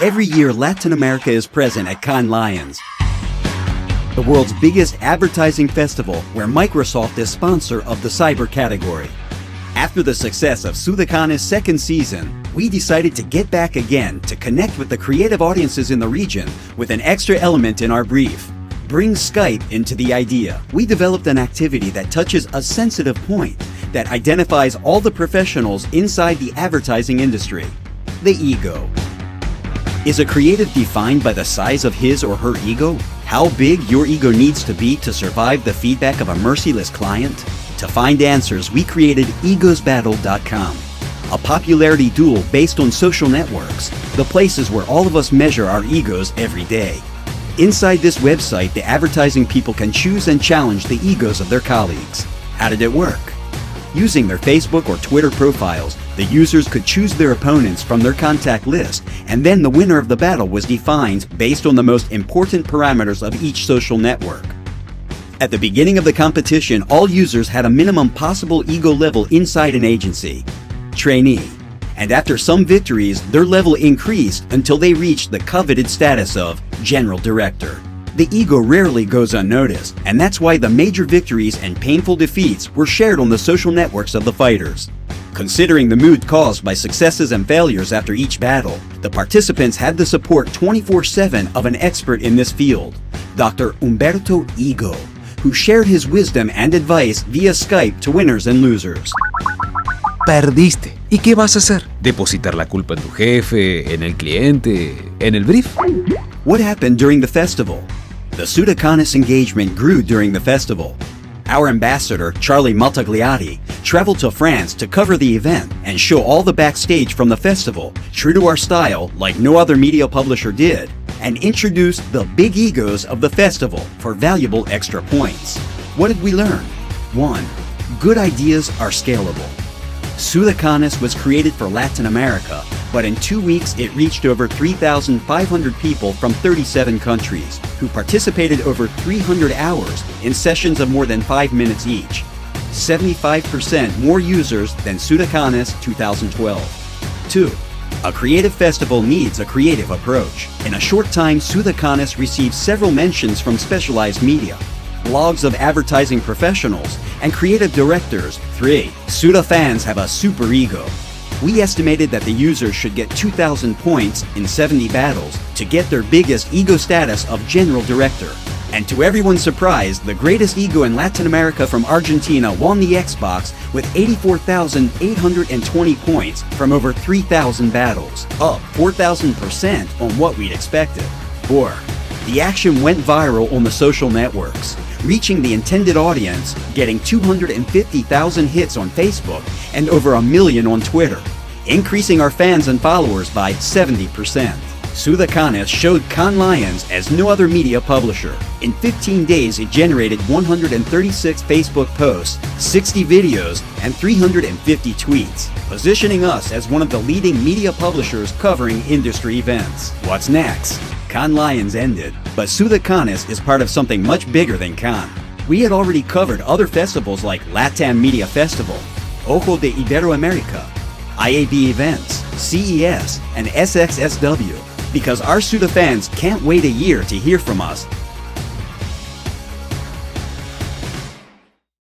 Every year, Latin America is present at Cannes Lions, the world's biggest advertising festival where Microsoft is sponsor of the cyber category. After the success of Sudacannes' second season, we decided to get back again to connect with the creative audiences in the region with an extra element in our brief. Bring Skype into the idea. We developed an activity that touches a sensitive point that identifies all the professionals inside the advertising industry. The ego. Is a creative defined by the size of his or her ego? How big your ego needs to be to survive the feedback of a merciless client? To find answers, we created egosbattle.com, a popularity duel based on social networks, the places where all of us measure our egos every day. Inside this website, the advertising people can choose and challenge the egos of their colleagues. How did it work? Using their Facebook or Twitter profiles, the users could choose their opponents from their contact list, and then the winner of the battle was defined based on the most important parameters of each social network. At the beginning of the competition, all users had a minimum possible ego level inside an agency, trainee, and after some victories, their level increased until they reached the coveted status of general director. The ego rarely goes unnoticed, and that's why the major victories and painful defeats were shared on the social networks of the fighters. Considering the mood caused by successes and failures after each battle, the participants had the support 24/7 of an expert in this field, Dr. Humberto Ego, who shared his wisdom and advice via Skype to winners and losers. Perdiste. ¿Y qué vas a hacer? ¿Depositar la culpa en tu jefe, en el cliente, en el brief? What happened during the festival? The Sudacannes engagement grew during the festival. Our ambassador, Charly Maltagliatti, traveled to France to cover the event and show all the backstage from the festival, true to our style like no other media publisher did, and introduced the big egos of the festival for valuable extra points. What did we learn? 1. Good ideas are scalable. Sudacannes was created for Latin America, but in 2 weeks it reached over 3,500 people from 37 countries, who participated over 300 hours in sessions of more than 5 minutes each. 75% more users than Sudacannes 2012. 2. A creative festival needs a creative approach. In a short time, Sudacannes received several mentions from specialized media, blogs of advertising professionals, and creative directors. 3. Sudafans have a super ego. We estimated that the users should get 2,000 points in 70 battles to get their biggest ego status of general director. And to everyone's surprise, the greatest ego in Latin America from Argentina won the Xbox with 84,820 points from over 3,000 battles, up 4,000% on what we'd expected. 4. The action went viral on the social networks, reaching the intended audience, getting 250,000 hits on Facebook and over 1 million on Twitter, increasing our fans and followers by 70%. Sudacannes showed Cannes Lions as no other media publisher. In 15 days, it generated 136 Facebook posts, 60 videos, and 350 tweets, positioning us as one of the leading media publishers covering industry events. What's next? Cannes Lions ended, but Sudacannes is part of something much bigger than Cannes. We had already covered other festivals like LATAM Media Festival, Ojo de Iberoamerica, IAB Events, CES, and SXSW, because our Sudafans can't wait a year to hear from us